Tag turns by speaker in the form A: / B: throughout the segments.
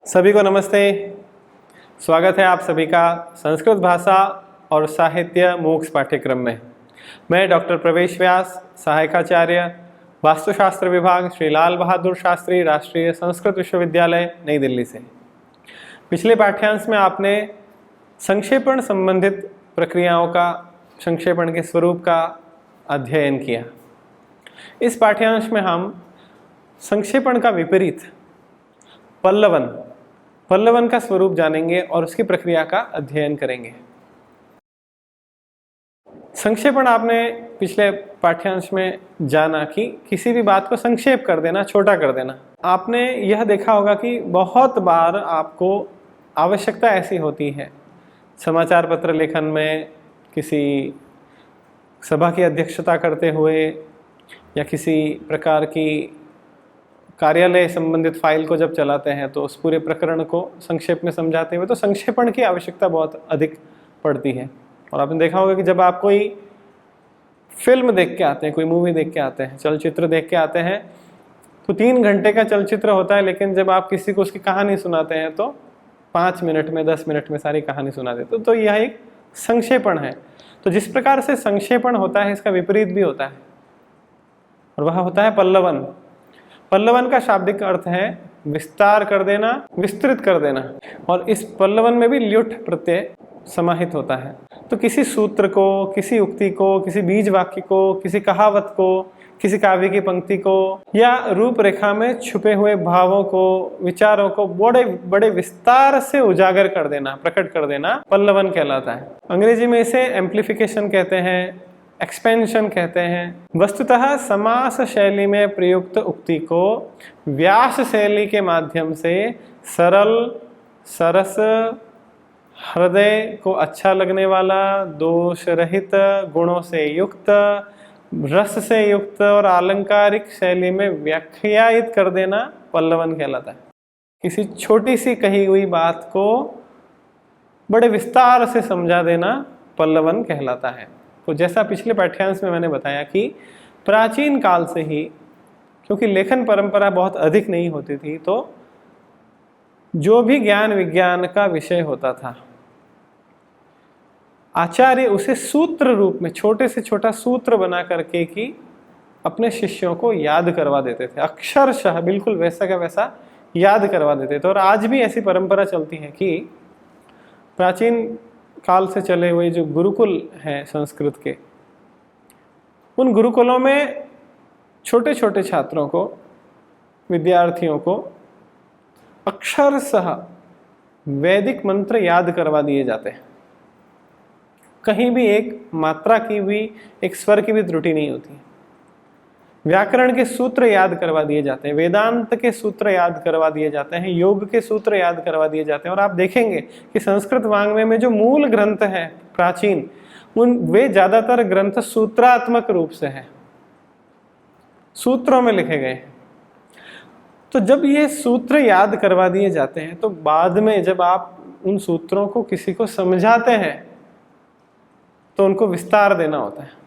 A: सभी को नमस्ते। स्वागत है आप सभी का संस्कृत भाषा और साहित्य मूक्स पाठ्यक्रम में। मैं डॉक्टर प्रवेश व्यास, सहायकाचार्य, वास्तुशास्त्र विभाग, श्री लाल बहादुर शास्त्री राष्ट्रीय संस्कृत विश्वविद्यालय, नई दिल्ली से। पिछले पाठ्यांश में आपने संक्षेपण संबंधित प्रक्रियाओं का, संक्षेपण के स्वरूप का अध्ययन किया। इस पाठ्यांश में हम संक्षेपण का विपरीत पल्लवन का स्वरूप जानेंगे और उसकी प्रक्रिया का अध्ययन करेंगे। संक्षेपण आपने पिछले पाठ्यांश में जाना कि किसी भी बात को संक्षेप कर देना, छोटा कर देना। आपने यह देखा होगा कि बहुत बार आपको आवश्यकता ऐसी होती है, समाचार पत्र लेखन में, किसी सभा की अध्यक्षता करते हुए या किसी प्रकार की कार्यालय संबंधित फाइल को जब चलाते हैं तो उस पूरे प्रकरण को संक्षेप में समझाते हुए तो संक्षेपण की आवश्यकता बहुत अधिक पड़ती है। और आपने देखा होगा कि जब आप कोई फिल्म देख के आते हैं, कोई मूवी देख के आते हैं, चलचित्र देख के आते हैं, तो 3 घंटे का चलचित्र होता है, लेकिन जब आप किसी को उसकी कहानी सुनाते हैं तो 5 मिनट में, 10 मिनट में सारी कहानी सुना देते। तो यह एक संक्षेपण है। तो जिस प्रकार से संक्षेपण होता है, इसका विपरीत भी होता है, और वह होता है पल्लवन। पल्लवन का शाब्दिक अर्थ है विस्तार कर देना, विस्तृत कर देना, और इस पल्लवन में भी ल्युट प्रत्यय समाहित होता है। तो किसी सूत्र को, किसी उक्ति को, किसी बीज वाक्य को, किसी कहावत को, किसी काव्य की पंक्ति को या रूपरेखा में छुपे हुए भावों को, विचारों को बड़े बड़े विस्तार से उजागर कर देना, प्रकट कर देना पल्लवन कहलाता है। अंग्रेजी में इसे एम्प्लीफिकेशन कहते हैं, एक्सपेंशन कहते हैं। वस्तुतः समास शैली में प्रयुक्त उक्ति को व्यास शैली के माध्यम से सरल, सरस, हृदय को अच्छा लगने वाला, दोष रहित, गुणों से युक्त, रस से युक्त और आलंकारिक शैली में व्याख्यायित कर देना पल्लवन कहलाता है। किसी छोटी सी कही हुई बात को बड़े विस्तार से समझा देना पल्लवन कहलाता है। तो जैसा पिछले पाठ्यांश में मैंने बताया कि प्राचीन काल से ही, क्योंकि लेखन परंपरा बहुत अधिक नहीं होती थी, तो जो भी ज्ञान विज्ञान का विषय होता था, आचार्य उसे सूत्र रूप में, छोटे से छोटा सूत्र बना करके कि अपने शिष्यों को याद करवा देते थे, अक्षरशः बिल्कुल वैसा का वैसा याद करवा देते थे। और आज भी ऐसी परंपरा चलती है कि प्राचीन काल से चले हुए जो गुरुकुल हैं संस्कृत के, उन गुरुकुलों में छोटे छोटे छात्रों को, विद्यार्थियों को अक्षरशः वैदिक मंत्र याद करवा दिए जाते हैं। कहीं भी एक मात्रा की भी, एक स्वर की भी त्रुटि नहीं होती। व्याकरण के सूत्र याद करवा दिए जाते हैं, वेदांत के सूत्र याद करवा दिए जाते हैं, योग के सूत्र याद करवा दिए जाते हैं। और आप देखेंगे कि संस्कृत वाङ्मय में जो मूल ग्रंथ हैं प्राचीन, वे ज्यादातर ग्रंथ सूत्रात्मक रूप से हैं, सूत्रों में लिखे गए हैं। तो जब ये सूत्र याद करवा दिए जाते हैं तो बाद में जब आप उन सूत्रों को किसी को समझाते हैं तो उनको विस्तार देना होता है।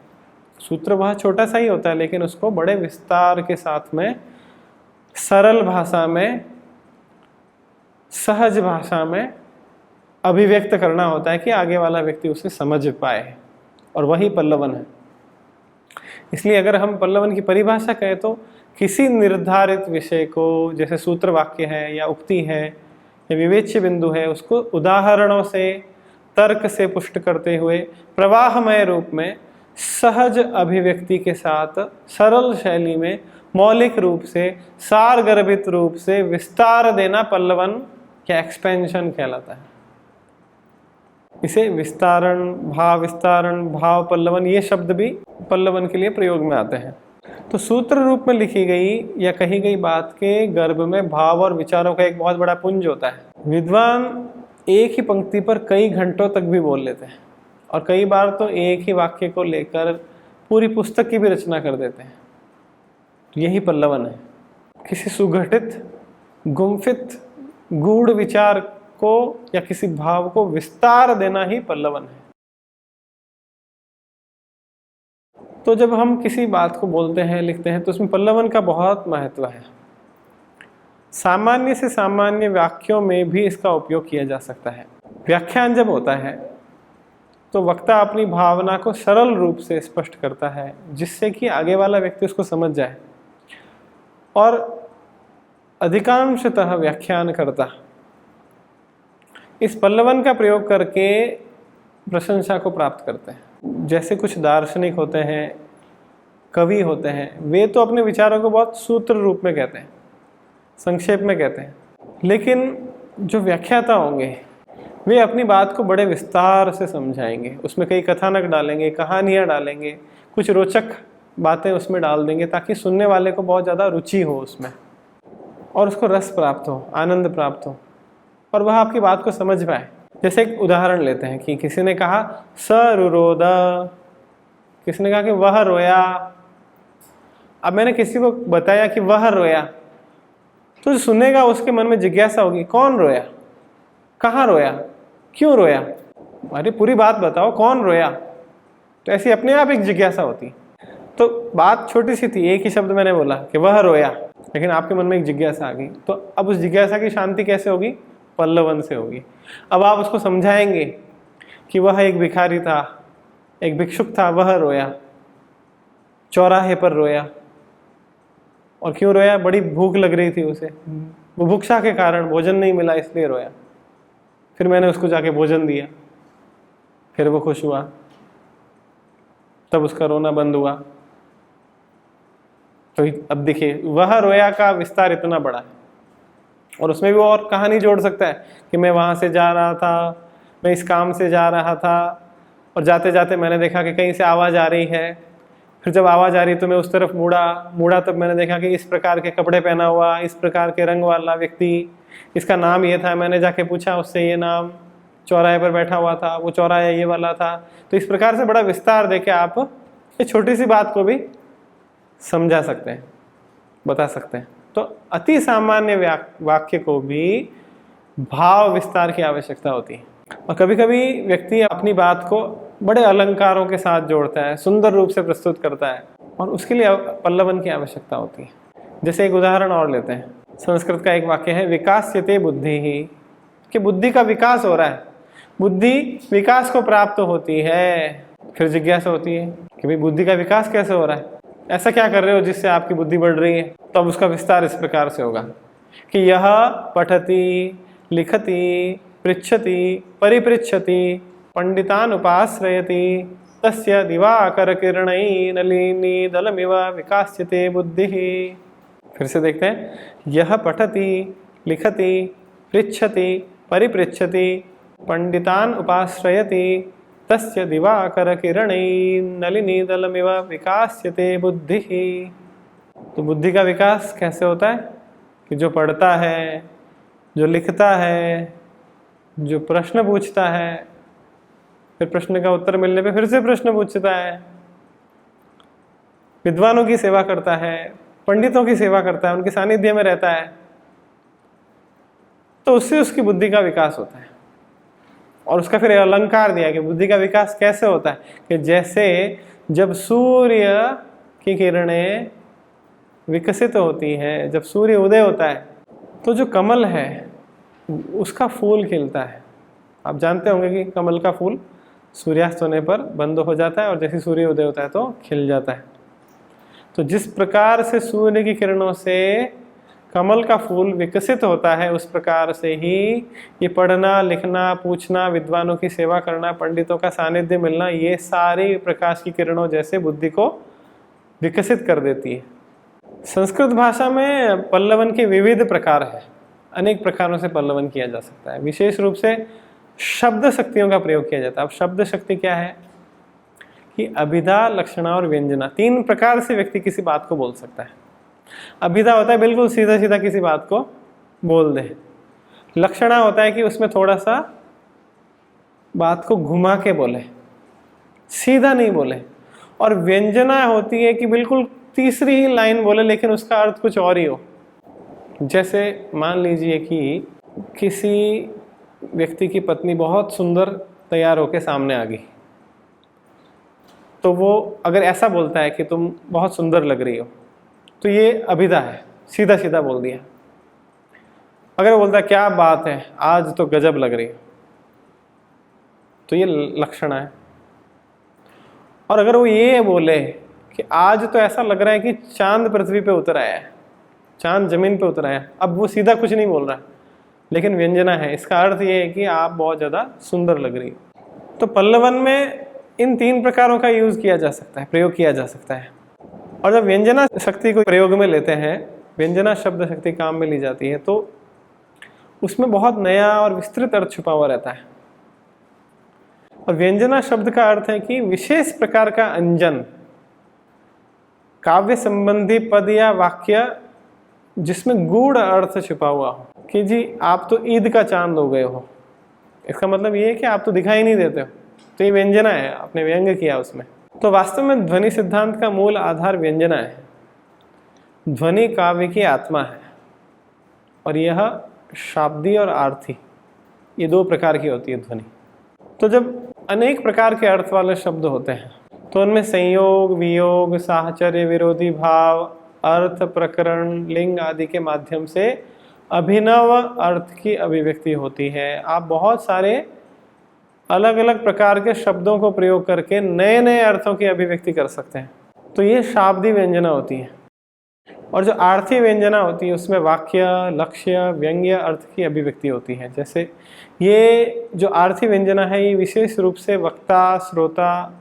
A: सूत्र वह छोटा सा ही होता है, लेकिन उसको बड़े विस्तार के साथ में, सरल भाषा में, सहज भाषा में अभिव्यक्त करना होता है कि आगे वाला व्यक्ति उसे समझ पाए, और वही पल्लवन है। इसलिए अगर हम पल्लवन की परिभाषा कहें तो किसी निर्धारित विषय को, जैसे सूत्र वाक्य है या उक्ति है या विवेच्य बिंदु है, उसको उदाहरणों से, तर्क से पुष्ट करते हुए प्रवाहमय रूप में, सहज अभिव्यक्ति के साथ, सरल शैली में, मौलिक रूप से, सारगर्भित रूप से विस्तार देना पल्लवन या एक्सपेंशन कहलाता है। इसे विस्तारण, भाव पल्लवन, ये शब्द भी पल्लवन के लिए प्रयोग में आते हैं। तो सूत्र रूप में लिखी गई या कही गई बात के गर्भ में भाव और विचारों का एक बहुत बड़ा पुंज होता है। विद्वान एक ही पंक्ति पर कई घंटों तक भी बोल लेते हैं, और कई बार तो एक ही वाक्य को लेकर पूरी पुस्तक की भी रचना कर देते हैं। तो यही पल्लवन है। किसी सुगठित, गुम्फित, गूढ़ विचार को या किसी भाव को विस्तार देना ही पल्लवन है। तो जब हम किसी बात को बोलते हैं, लिखते हैं, तो उसमें पल्लवन का बहुत महत्व है। सामान्य से सामान्य वाक्यों में भी इसका उपयोग किया जा सकता है। व्याख्यान जब होता है तो वक्ता अपनी भावना को सरल रूप से स्पष्ट करता है, जिससे कि आगे वाला व्यक्ति उसको समझ जाए। और अधिकांशतः व्याख्यानकर्ता इस पल्लवन का प्रयोग करके प्रशंसा को प्राप्त करते हैं। जैसे कुछ दार्शनिक होते हैं, कवि होते हैं, वे तो अपने विचारों को बहुत सूत्र रूप में कहते हैं, संक्षेप में कहते हैं, लेकिन जो व्याख्याता होंगे वे अपनी बात को बड़े विस्तार से समझाएंगे, उसमें कई कथानक डालेंगे, कहानियाँ डालेंगे, कुछ रोचक बातें उसमें डाल देंगे, ताकि सुनने वाले को बहुत ज़्यादा रुचि हो उसमें और उसको रस प्राप्त हो, आनंद प्राप्त हो और वह आपकी बात को समझ पाए। जैसे एक उदाहरण लेते हैं कि किसी ने कहा स रुरोद, किसी ने कहा कि वह रोया। अब मैंने किसी को बताया कि वह रोया, तो जो सुनेगा उसके मन में जिज्ञासा होगी, कौन रोया, कहाँ रोया, क्यों रोया, अरे पूरी बात बताओ, कौन रोया। तो ऐसी अपने आप एक जिज्ञासा होती। तो बात छोटी सी थी, एक ही शब्द मैंने बोला कि वह रोया, लेकिन आपके मन में एक जिज्ञासा आ गई। तो अब उस जिज्ञासा की शांति कैसे होगी? पल्लवन से होगी। अब आप उसको समझाएंगे कि वह एक भिखारी था, एक भिक्षुक था, वह रोया, चौराहे पर रोया। और क्यों रोया? बड़ी भूख लग रही थी उसे, बुभुक्षा के कारण भोजन नहीं मिला इसलिए रोया। फिर मैंने उसको जाके भोजन दिया, फिर वो खुश हुआ, तब उसका रोना बंद हुआ। तो अब देखिए, वह रोया का विस्तार इतना बड़ा है और उसमें भी वो और कहानी जोड़ सकता है कि मैं वहाँ से जा रहा था, मैं इस काम से जा रहा था और जाते जाते मैंने देखा कि कहीं से आवाज़ आ रही है। फिर जब आवाज़ आ रही तो मैं उस तरफ मुड़ा, तब मैंने देखा कि इस प्रकार के कपड़े पहना हुआ, इस प्रकार के रंग वाला व्यक्ति, इसका नाम ये था। मैंने जाके पूछा उससे ये नाम, चौराहे पर बैठा हुआ था, वो चौराहा ये वाला था। तो इस प्रकार से बड़ा विस्तार देके आप ये छोटी सी बात को भी समझा सकते हैं, बता सकते हैं। तो अति सामान्य वाक्य को भी भाव विस्तार की आवश्यकता होती है। और कभी कभी व्यक्ति अपनी बात को बड़े अलंकारों के साथ जोड़ता है, सुंदर रूप से प्रस्तुत करता है और उसके लिए पल्लवन की आवश्यकता होती है। जैसे एक उदाहरण और लेते हैं, संस्कृत का एक वाक्य है विकास्यते बुद्धि ही, कि बुद्धि का विकास हो रहा है, बुद्धि विकास को प्राप्त होती है। फिर जिज्ञासा होती है कि भाई बुद्धि का विकास कैसे हो रहा है, ऐसा क्या कर रहे हो जिससे आपकी बुद्धि बढ़ रही है? तो अब उसका विस्तार इस प्रकार से होगा कि यह पठति लिखति पृच्छति परिपृच्छति पंडितान उपाश्रयति तस्य दिवाकर किरणै नलिनी दलमिव विकास्यते बुद्धि। फिर से देखते हैं, यह पठति लिखति पृच्छति परिपृच्छति पंडितान उपाश्रयति तस्य दिवाकर किरणै नलिनी दलमिव विकास्यते बुद्धि। तो बुद्धि का विकास कैसे होता है? कि जो पढ़ता है, जो लिखता है, जो प्रश्न पूछता है, फिर प्रश्न का उत्तर मिलने पे फिर से प्रश्न पूछता है, विद्वानों की सेवा करता है, पंडितों की सेवा करता है, उनके सानिध्य में रहता है, तो उससे उसकी बुद्धि का विकास होता है। और उसका फिर अलंकार दिया कि बुद्धि का विकास कैसे होता है, कि जैसे जब सूर्य की किरणें विकसित होती है, जब सूर्य उदय होता है तो जो कमल है उसका फूल खिलता है। आप जानते होंगे कि कमल का फूल सूर्यास्त होने पर बंद हो जाता है और जैसे सूर्य उदय होता है तो खिल जाता है। तो जिस प्रकार से सूर्य की किरणों से कमल का फूल विकसित होता है, उस प्रकार से ही ये पढ़ना, लिखना, पूछना, विद्वानों की सेवा करना, पंडितों का सानिध्य मिलना, ये सारी प्रकाश की किरणों जैसे बुद्धि को विकसित कर देती है। संस्कृत भाषा में पल्लवन के विविध प्रकार है, अनेक प्रकारों से पल्लवन किया जा सकता है। विशेष रूप से शब्द शक्तियों का प्रयोग किया जाता है। अब शब्द शक्ति क्या है? कि अभिधा, लक्षणा और व्यंजना, 3 प्रकार से व्यक्ति किसी बात को बोल सकता है। अभिधा होता है बिल्कुल सीधा सीधा किसी बात को बोल दे। लक्षणा होता है कि उसमें थोड़ा सा बात को घुमा के बोले, सीधा नहीं बोले। और व्यंजना होती है कि बिल्कुल तीसरी ही लाइन बोले लेकिन उसका अर्थ कुछ और ही हो। जैसे मान लीजिए कि किसी व्यक्ति की पत्नी बहुत सुंदर तैयार होकर सामने आ गई, तो वो अगर ऐसा बोलता है कि तुम बहुत सुंदर लग रही हो, तो ये अभिधा है, सीधा सीधा बोल दिया। अगर वो बोलता है क्या बात है आज तो गजब लग रही है, तो ये लक्षण है। और अगर वो ये बोले कि आज तो ऐसा लग रहा है कि चांद पृथ्वी पे उतर आया है, चांद जमीन पे उतर आया है, अब वो सीधा कुछ नहीं बोल रहा है लेकिन व्यंजना है, इसका अर्थ ये है कि आप बहुत ज़्यादा सुंदर लग रही हो। तो पल्लवन में इन 3 प्रकारों का यूज़ किया जा सकता है, प्रयोग किया जा सकता है। और जब व्यंजना शक्ति को प्रयोग में लेते हैं, व्यंजना शब्द शक्ति काम में ली जाती है, तो उसमें बहुत नया और विस्तृत अर्थ छुपा हुआ रहता है। और व्यंजना शब्द का अर्थ है कि विशेष प्रकार का अंजन, काव्य संबंधी पद या वाक्य जिसमें गूढ़ अर्थ छुपा हुआ हो, कि जी आप तो ईद का चांद हो गए हो, इसका मतलब ये है कि आप तो दिखाई नहीं देते हो, तो ये व्यंजना है, आपने व्यंग्य किया उसमें। तो वास्तव में ध्वनि सिद्धांत का मूल आधार व्यंजना है। ध्वनि काव्य की आत्मा है और यह शाब्दी और आर्थी, ये 2 प्रकार की होती है ध्वनि। तो जब अनेक प्रकार के अर्थ वाले शब्द होते हैं तो उनमें संयोग, वियोग, साहचर्य, विरोधी भाव, अर्थ, प्रकरण, लिंग आदि के माध्यम से अभिनव अर्थ की अभिव्यक्ति होती है। आप बहुत सारे अलग अलग प्रकार के शब्दों को प्रयोग करके नए नए अर्थों की अभिव्यक्ति कर सकते हैं। तो ये शाब्दी व्यंजना होती है। और जो आर्थी व्यंजना होती है उसमें वाक्य, लक्ष्य, व्यंग्य अर्थ की अभिव्यक्ति होती है। जैसे ये जो आर्थी व्यंजना है ये विशेष रूप से वक्ता, श्रोता,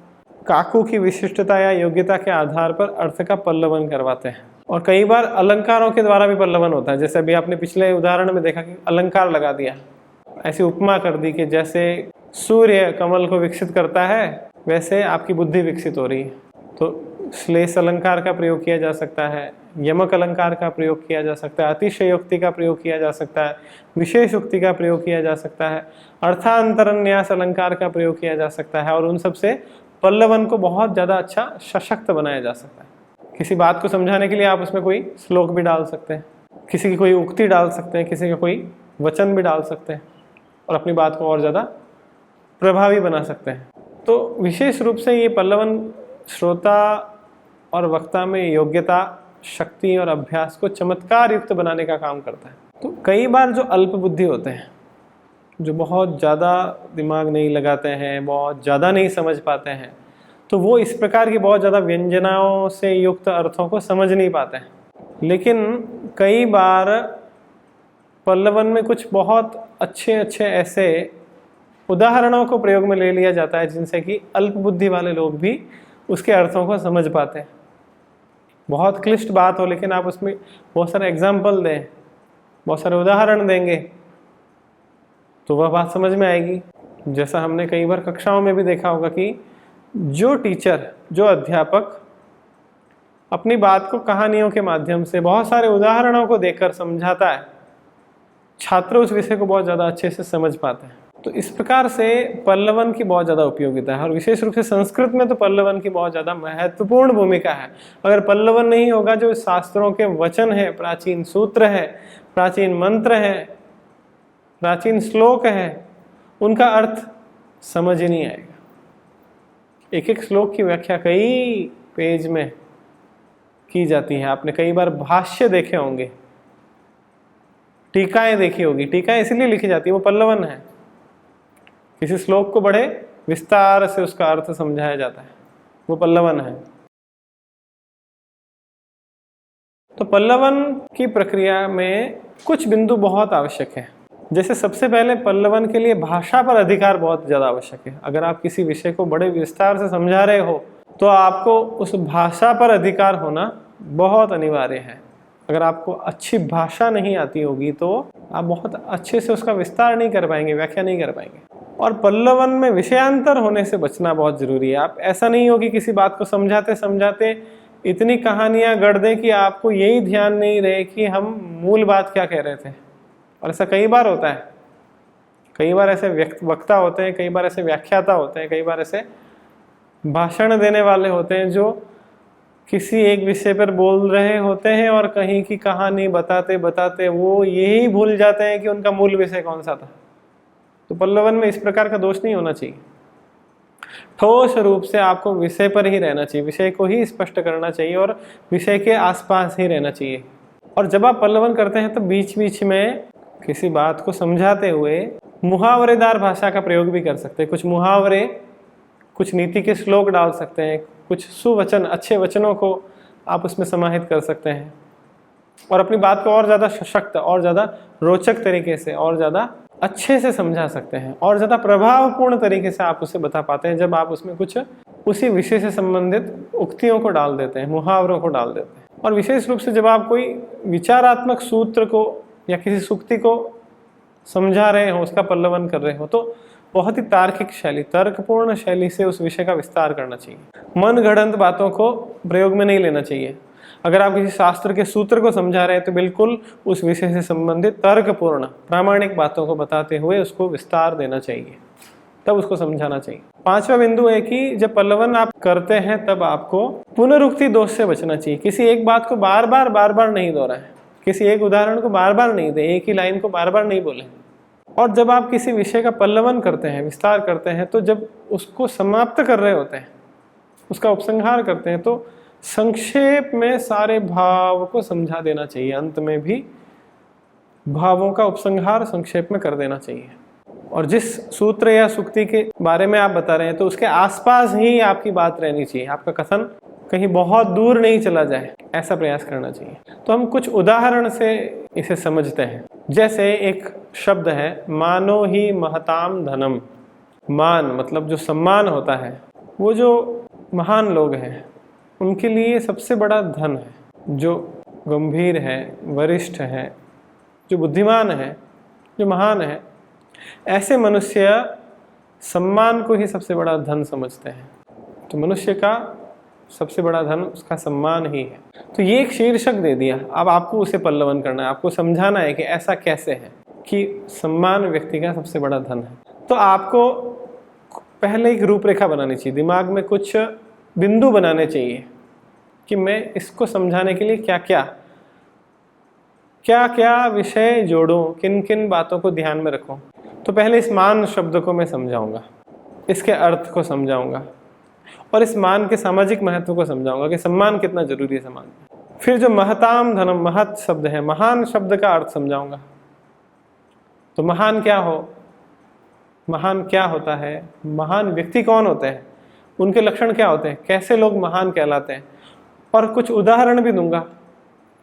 A: काकू की विशिष्टता या योग्यता के आधार पर अर्थ का पल्लवन करवाते हैं। और कई बार अलंकारों के द्वारा भी पल्लवन होता है। जैसे अभी आपने पिछले उदाहरण में देखा कि अलंकार लगा दिया, ऐसी उपमा कर दी कि जैसे सूर्य कमल को विकसित करता है वैसे आपकी बुद्धि विकसित हो रही है। तो श्लेष अलंकार का प्रयोग किया जा सकता है, यमक अलंकार का प्रयोग किया जा सकता है, अतिशयोक्ति का प्रयोग किया जा सकता है, विशेष उक्ति का प्रयोग किया जा सकता है, अर्थांतरन्यास अलंकार का प्रयोग किया जा सकता है। और उन सब से पल्लवन को बहुत ज़्यादा अच्छा सशक्त बनाया जा सकता है। किसी बात को समझाने के लिए आप उसमें कोई श्लोक भी डाल सकते हैं, किसी की कोई उक्ति डाल सकते हैं, किसी का कोई वचन भी डाल सकते हैं और अपनी बात को और ज़्यादा प्रभावी बना सकते हैं। तो विशेष रूप से ये पल्लवन श्रोता और वक्ता में योग्यता, शक्ति और अभ्यास को चमत्कार युक्त बनाने का काम करता है। तो कई बार जो अल्प बुद्धि होते हैं, जो बहुत ज़्यादा दिमाग नहीं लगाते हैं, बहुत ज़्यादा नहीं समझ पाते हैं, तो वो इस प्रकार की बहुत ज़्यादा व्यंजनाओं से युक्त अर्थों को समझ नहीं पाते हैं। लेकिन कई बार पल्लवन में कुछ बहुत अच्छे अच्छे ऐसे उदाहरणों को प्रयोग में ले लिया जाता है जिनसे कि अल्प बुद्धि वाले लोग भी उसके अर्थों को समझ पाते हैं। बहुत क्लिष्ट बात हो लेकिन आप उसमें बहुत सारे एग्जाम्पल दें, बहुत सारे उदाहरण देंगे तो वह बात समझ में आएगी। जैसा हमने कई बार कक्षाओं में भी देखा होगा कि जो टीचर, जो अध्यापक अपनी बात को कहानियों के माध्यम से, बहुत सारे उदाहरणों को देकर समझाता है, छात्र उस विषय को बहुत ज़्यादा अच्छे से समझ पाते हैं। तो इस प्रकार से पल्लवन की बहुत ज़्यादा उपयोगिता है। और विशेष रूप से संस्कृत में तो पल्लवन की बहुत ज़्यादा महत्वपूर्ण भूमिका है। अगर पल्लवन नहीं होगा, जो शास्त्रों के वचन है, प्राचीन सूत्र है, प्राचीन मंत्र है, प्राचीन श्लोक है, उनका अर्थ समझ ही नहीं आएगा। एक एक श्लोक की व्याख्या कई पेज में की जाती है। आपने कई बार भाष्य देखे होंगे, टीकाएं देखी होगी। टीकाएं इसलिए लिखी जाती है, वो पल्लवन है। किसी श्लोक को बड़े विस्तार से उसका अर्थ समझाया जाता है, वो पल्लवन है। तो पल्लवन की प्रक्रिया में कुछ बिंदु बहुत आवश्यक है। जैसे सबसे पहले पल्लवन के लिए भाषा पर अधिकार बहुत ज़्यादा आवश्यक है। अगर आप किसी विषय को बड़े विस्तार से समझा रहे हो तो आपको उस भाषा पर अधिकार होना बहुत अनिवार्य है। अगर आपको अच्छी भाषा नहीं आती होगी तो आप बहुत अच्छे से उसका विस्तार नहीं कर पाएंगे, व्याख्या नहीं कर पाएंगे। और पल्लवन में विषयांतर होने से बचना बहुत जरूरी है। आप ऐसा नहीं हो कि किसी बात को समझाते समझाते इतनी कहानियां गढ़ दें कि आपको यही ध्यान नहीं रहे कि हम मूल बात क्या कह रहे थे। और ऐसा कई बार होता है। कई बार ऐसे वक्ता होते हैं, कई बार ऐसे व्याख्याता होते हैं, कई बार ऐसे भाषण देने वाले होते हैं जो किसी एक विषय पर बोल रहे होते हैं और कहीं की कहानी बताते बताते वो यही भूल जाते हैं कि उनका मूल विषय कौन सा था। तो पल्लवन में इस प्रकार का दोष नहीं होना चाहिए। ठोस रूप से आपको विषय पर ही रहना चाहिए, विषय को ही स्पष्ट करना चाहिए और विषय के आसपास ही रहना चाहिए। और जब आप पल्लवन करते हैं तो बीच बीच में किसी बात को समझाते हुए मुहावरेदार भाषा का प्रयोग भी कर सकते हैं। कुछ मुहावरे, कुछ नीति के श्लोक डाल सकते हैं, कुछ सुवचन, अच्छे वचनों को आप उसमें समाहित कर सकते हैं और अपनी बात को और ज़्यादा सशक्त, और ज़्यादा रोचक तरीके से, और ज़्यादा अच्छे से समझा सकते हैं, और ज़्यादा प्रभावपूर्ण तरीके से आप उसे बता पाते हैं जब आप उसमें कुछ उसी विषय से संबंधित उक्तियों को डाल देते हैं, मुहावरों को डाल देते हैं। और विशेष रूप से जब आप कोई विचारात्मक सूत्र को या किसी सूक्ति को समझा रहे हो, उसका पल्लवन कर रहे हो, तो बहुत ही तार्किक शैली, तर्कपूर्ण शैली से उस विषय का विस्तार करना चाहिए। मन गढ़ंत बातों को प्रयोग में नहीं लेना चाहिए। अगर आप किसी शास्त्र के सूत्र को समझा रहे हैं तो बिल्कुल उस विषय से संबंधित तर्कपूर्ण, प्रामाणिक बातों को बताते हुए उसको विस्तार देना चाहिए, तब उसको समझाना चाहिए। पांचवा बिंदु है कि जब पल्लवन आप करते हैं तब आपको पुनरुक्ति दोष से बचना चाहिए। किसी एक बात को बार बार नहीं दोहराएं, किसी एक उदाहरण को बार बार नहीं दें, एक ही लाइन को बार बार नहीं बोलें। और जब आप किसी विषय का पल्लवन करते हैं, विस्तार करते हैं, तो जब उसको समाप्त कर रहे होते हैं, उसका उपसंहार करते हैं, तो संक्षेप में सारे भाव को समझा देना चाहिए। अंत में भी भावों का उपसंहार संक्षेप में कर देना चाहिए। और जिस सूत्र या सूक्ति के बारे में आप बता रहे हैं तो उसके आसपास ही आपकी बात रहनी चाहिए, आपका कथन कहीं बहुत दूर नहीं चला जाए, ऐसा प्रयास करना चाहिए। तो हम कुछ उदाहरण से इसे समझते हैं। जैसे एक शब्द है, मानो ही महताम धनम। मान मतलब जो सम्मान होता है, वो जो महान लोग हैं उनके लिए सबसे बड़ा धन है। जो गंभीर है, वरिष्ठ है, जो बुद्धिमान है, जो महान है, ऐसे मनुष्य सम्मान को ही सबसे बड़ा धन समझते हैं। तो मनुष्य का सबसे बड़ा धन उसका सम्मान ही है। तो ये एक शीर्षक दे दिया, अब आपको उसे पल्लवन करना है, आपको समझाना है कि ऐसा कैसे है कि सम्मान व्यक्ति का सबसे बड़ा धन है। तो आपको पहले एक रूपरेखा बनानी चाहिए, दिमाग में कुछ बिंदु बनाने चाहिए कि मैं इसको समझाने के लिए क्या क्या विषय जोड़ूं, किन किन बातों को ध्यान में रखूं। तो पहले इस मान शब्द को मैं समझाऊंगा, इसके अर्थ को समझाऊंगा और इस मान के सामाजिक महत्व को समझाऊंगा कि सम्मान कितना जरूरी है समाज में। फिर जो महताम धनम, महत शब्द है, महान शब्द का अर्थ समझाऊंगा। तो महान क्या होता है, महान व्यक्ति कौन होते हैं, उनके लक्षण क्या होते हैं, कैसे लोग महान कहलाते हैं, और कुछ उदाहरण भी दूंगा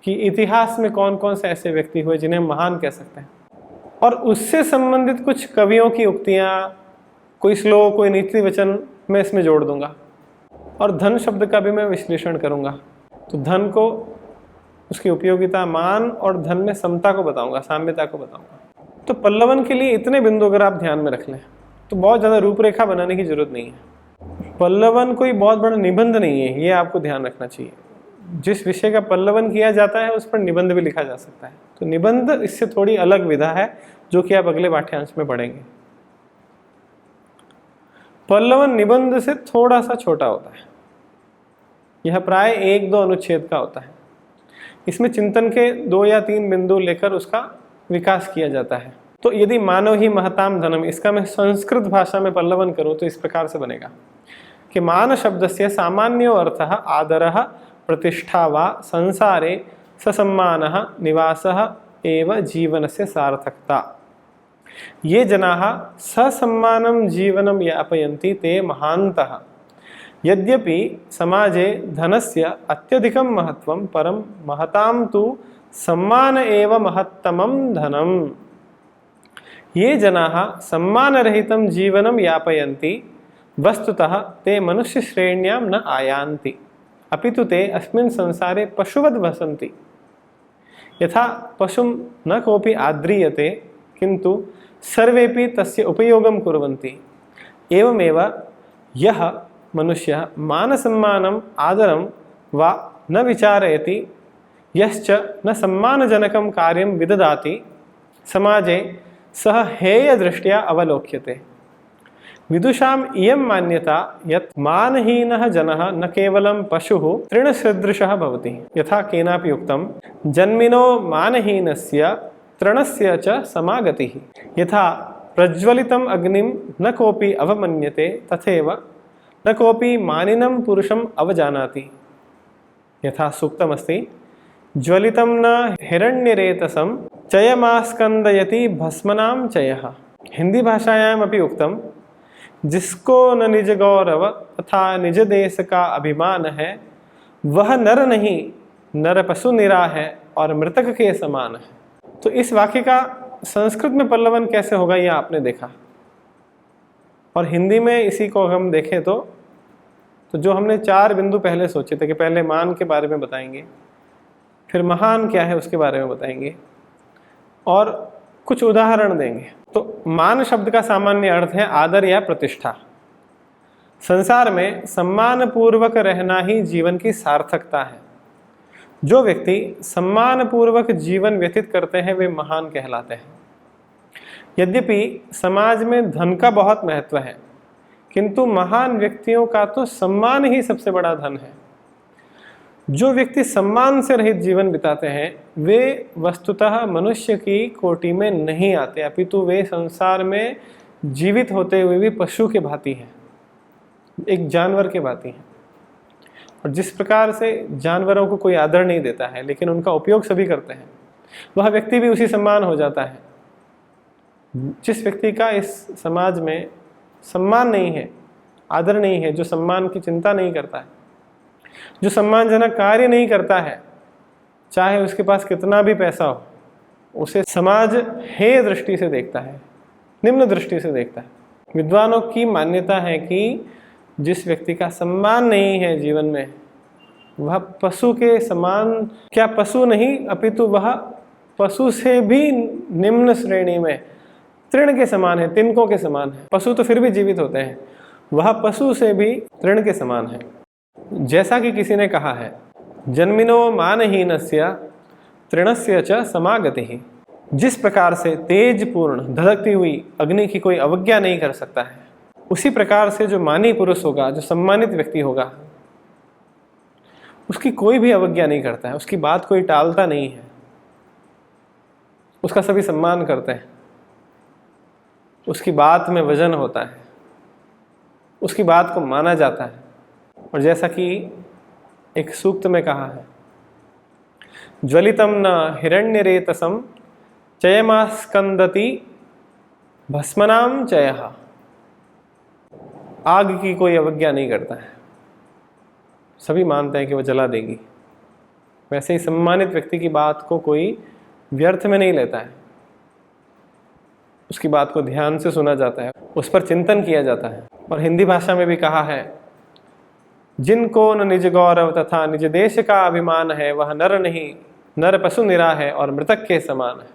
A: कि इतिहास में कौन कौन से ऐसे व्यक्ति हुए जिन्हें महान कह सकते हैं। और उससे संबंधित कुछ कवियों की उक्तियाँ, कोई श्लोक, कोई नीति वचन मैं इसमें जोड़ दूंगा। और धन शब्द का भी मैं विश्लेषण करूंगा। तो धन को, उसकी उपयोगिता, मान और धन में समता को बताऊंगा, साम्यता को बताऊंगा। तो पल्लवन के लिए इतने बिंदु अगर आप ध्यान में रख लें तो बहुत ज़्यादा रूपरेखा बनाने की जरूरत नहीं है। पल्लवन कोई बहुत बड़ा निबंध नहीं है, ये आपको ध्यान रखना चाहिए। जिस विषय का पल्लवन किया जाता है उस पर निबंध भी लिखा जा सकता है। तो निबंध इससे थोड़ी अलग विधा है जो कि आप अगले पाठ्यांश में पढ़ेंगे। पल्लवन निबंध से थोड़ा सा छोटा होता है, यह प्राय 1-2 अनुच्छेद का होता है। इसमें चिंतन के 2 या 3 बिंदु लेकर उसका विकास किया जाता है। तो यदि मानो ही महताम धनम, इसका मैं संस्कृत भाषा में पल्लवन करूं तो इस प्रकार से बनेगा कि मान शब्दस्य सामान्यो अर्थः आदरः प्रतिष्ठा वा संसारे ससम्मानः निवासः एव जीवनस्य सार्थकता। ये जनाः ससम्मानं जीवनं यापयन्ति ते महान्तः। यद्यपि समाजे धनस्य अत्यधिकं महत्वं, परं महतां तु सम्मान एव महत्तमं धनम्। ये जनाः सम्मानरहितं जीवनं यापयन्ति, वस्तुतः ते मनुष्यश्रेण्यां न आयान्ति, अपि तु ते अस्मिन् संसारे पशुवद् वसन्ति। यथा पशुं न कोऽपि आद्रीयते किन्तु सर्वेपि तस्य उपयोगं कुर्वन्ति, एवमेव यः मनुष्यः मानसम्मानम् आदरं वा न विचारयति, यश्च न सम्मानजनकं कार्यं विददाति, समाजे सः हेयदृष्ट्या अवलोक्यते। विदुषाम् इयं मान्यता यत् मानहीनः जनः न केवलं पशुः तृणसदृशः भवति, यथा केनापि उक्तं जन्मिनो मानहीनस्य तृणस्य च समागतिः। यथा प्रज्वलितम् अग्निं न कोऽपि अवमन्यते, तथैव न कोऽपि मानिनं पुरुषम् अवजानाति। यथा सूक्तमस्ति ज्वलितं न हिरण्यरेतसं चयमास्कंदयति भस्मनाम चयः। हिंदी भाषायाम अपि उक्तम, जिसको न निज गौरव तथा निज देश का अभिमान है, वह नर नहीं नर पशु निरा है और मृतक के समान है। तो इस वाक्य का संस्कृत में पल्लवन कैसे होगा ये आपने देखा, और हिंदी में इसी को हम देखें तो जो हमने 4 बिंदु पहले सोचे थे कि पहले मान के बारे में बताएंगे, फिर महान क्या है उसके बारे में बताएंगे और कुछ उदाहरण देंगे। तो मान शब्द का सामान्य अर्थ है आदर या प्रतिष्ठा। संसार में सम्मान पूर्वक रहना ही जीवन की सार्थकता है। जो व्यक्ति सम्मान पूर्वक जीवन व्यतीत करते हैं वे महान कहलाते हैं। यद्यपि समाज में धन का बहुत महत्व है, किंतु महान व्यक्तियों का तो सम्मान ही सबसे बड़ा धन है। जो व्यक्ति सम्मान से रहित जीवन बिताते हैं वे वस्तुतः मनुष्य की कोटि में नहीं आते, अपितु वे संसार में जीवित होते हुए भी पशु के भांति हैं, एक जानवर के भांति हैं। और जिस प्रकार से जानवरों को कोई आदर नहीं देता है लेकिन उनका उपयोग सभी करते हैं, वह व्यक्ति भी उसी सम्मान हो जाता है। जिस व्यक्ति का इस समाज में सम्मान नहीं है, आदर नहीं है, जो सम्मान की चिंता नहीं करता है, जो सम्मानजनक कार्य नहीं करता है, चाहे उसके पास कितना भी पैसा हो, उसे समाज हेय दृष्टि से देखता है, निम्न दृष्टि से देखता है। विद्वानों की मान्यता है कि जिस व्यक्ति का सम्मान नहीं है जीवन में, वह पशु के समान, क्या पशु नहीं अपितु वह पशु से भी निम्न श्रेणी में तृण के समान है, तिनकों के समान है। पशु तो फिर भी जीवित होते हैं, वह पशु से भी तृण के समान है। जैसा कि किसी ने कहा है, जन्मिनो मानहीनस्य तृणस्य च समागतिः। जिस प्रकार से तेजपूर्ण धधकती हुई अग्नि की कोई अवज्ञा नहीं कर सकता है, उसी प्रकार से जो मानी पुरुष होगा, जो सम्मानित व्यक्ति होगा, उसकी कोई भी अवज्ञा नहीं करता है, उसकी बात कोई टालता नहीं है, उसका सभी सम्मान करते हैं, उसकी बात में वजन होता है, उसकी बात को माना जाता है। और जैसा कि एक सूक्त में कहा है, ज्वलितम न हिरण्यरेतसम चयमास्कंदति भस्मनाम चयः। आग की कोई अवज्ञा नहीं करता है, सभी मानते हैं कि वह जला देगी। वैसे ही सम्मानित व्यक्ति की बात को कोई व्यर्थ में नहीं लेता है, उसकी बात को ध्यान से सुना जाता है, उस पर चिंतन किया जाता है। और हिंदी भाषा में भी कहा है, जिनको न निज गौरव तथा निज देश का अभिमान है, वह नर नहीं नर पशु निरा है और मृतक के समान है।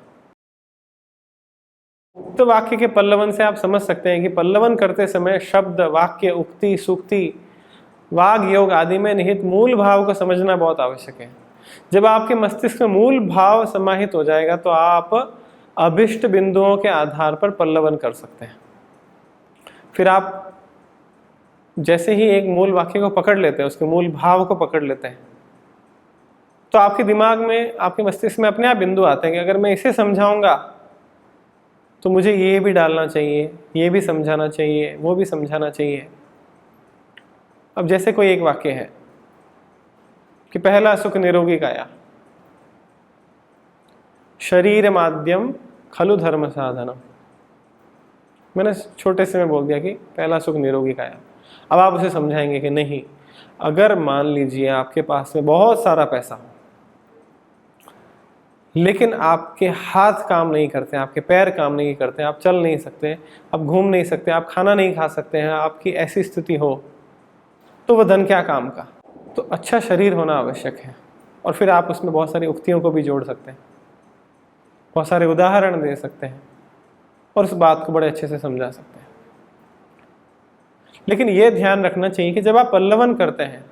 A: तो वाक्य के पल्लवन से आप समझ सकते हैं कि पल्लवन करते समय शब्द, वाक्य, उक्ति, सूक्ति, वाग योग आदि में निहित मूल भाव को समझना बहुत आवश्यक है। जब आपके मस्तिष्क में मूल भाव समाहित हो जाएगा तो आप अभिष्ट बिंदुओं के आधार पर पल्लवन कर सकते हैं। फिर आप जैसे ही एक मूल वाक्य को पकड़ लेते हैं, उसके मूल भाव को पकड़ लेते हैं, तो आपके दिमाग में, आपके मस्तिष्क में अपने आप बिंदु आते हैं कि अगर मैं इसे समझाऊंगा तो मुझे ये भी डालना चाहिए, ये भी समझाना चाहिए, वो भी समझाना चाहिए। अब जैसे कोई एक वाक्य है कि पहला सुख निरोगी काया, शरीर माध्यम खलु धर्म साधनम। मैंने छोटे से में बोल दिया कि पहला सुख निरोगी काया। अब आप उसे समझाएंगे कि नहीं, अगर मान लीजिए आपके पास में बहुत सारा पैसा हो लेकिन आपके हाथ काम नहीं करते, आपके पैर काम नहीं करते, आप चल नहीं सकते, आप घूम नहीं सकते, आप खाना नहीं खा सकते हैं, आपकी ऐसी स्थिति हो, तो वह धन क्या काम का। तो अच्छा शरीर होना आवश्यक है। और फिर आप उसमें बहुत सारी उक्तियों को भी जोड़ सकते हैं, बहुत सारे उदाहरण दे सकते हैं और उस बात को बड़े अच्छे से समझा सकते हैं। लेकिन यह ध्यान रखना चाहिए कि जब आप पल्लवन करते हैं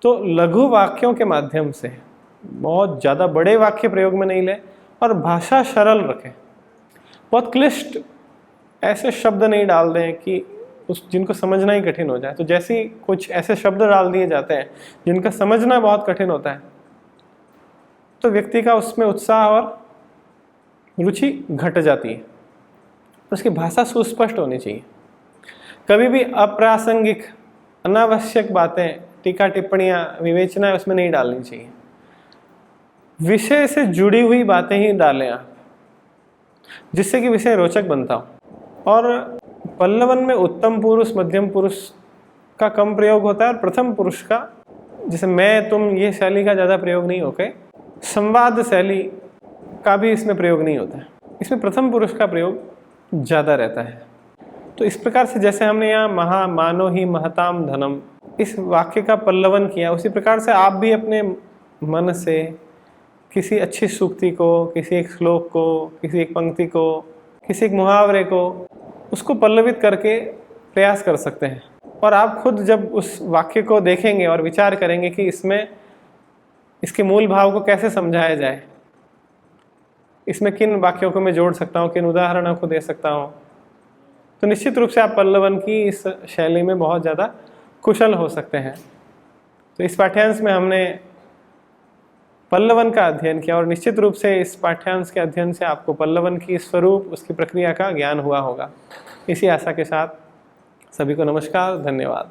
A: तो लघु वाक्यों के माध्यम से, बहुत ज़्यादा बड़े वाक्य प्रयोग में नहीं लें और भाषा सरल रखें। बहुत क्लिष्ट ऐसे शब्द नहीं डाल दें कि जिनको समझना ही कठिन हो जाए। तो जैसे ही कुछ ऐसे शब्द डाल दिए जाते हैं जिनका समझना बहुत कठिन होता है, तो व्यक्ति का उसमें उत्साह और रुचि घट जाती है। उसकी भाषा सुस्पष्ट होनी चाहिए। कभी भी अप्रासंगिक, अनावश्यक बातें, टीका टिप्पणियाँ, विवेचना उसमें नहीं डालनी चाहिए। विषय से जुड़ी हुई बातें ही डालें आप, जिससे कि विषय रोचक बनता हो। और पल्लवन में उत्तम पुरुष, मध्यम पुरुष का कम प्रयोग होता है और प्रथम पुरुष का, जैसे मैं तुम, ये शैली का ज़्यादा प्रयोग नहीं होके संवाद शैली का भी इसमें प्रयोग नहीं होता है। इसमें प्रथम पुरुष का प्रयोग ज़्यादा रहता है। तो इस प्रकार से जैसे हमने यहाँ महा मानो ही महताम धनम इस वाक्य का पल्लवन किया, उसी प्रकार से आप भी अपने मन से किसी अच्छी सूक्ति को, किसी एक श्लोक को, किसी एक पंक्ति को, किसी एक मुहावरे को, उसको पल्लवित करके प्रयास कर सकते हैं। और आप खुद जब उस वाक्य को देखेंगे और विचार करेंगे कि इसमें इसके मूल भाव को कैसे समझाया जाए, इसमें किन वाक्यों को मैं जोड़ सकता हूँ, किन उदाहरणों को दे सकता हूँ, तो निश्चित रूप से आप पल्लवन की इस शैली में बहुत ज़्यादा कुशल हो सकते हैं। तो इस पाठ्यांश में हमने पल्लवन का अध्ययन किया और निश्चित रूप से इस पाठ्यांश के अध्ययन से आपको पल्लवन की स्वरूप, उसकी प्रक्रिया का ज्ञान हुआ होगा। इसी आशा के साथ सभी को नमस्कार, धन्यवाद।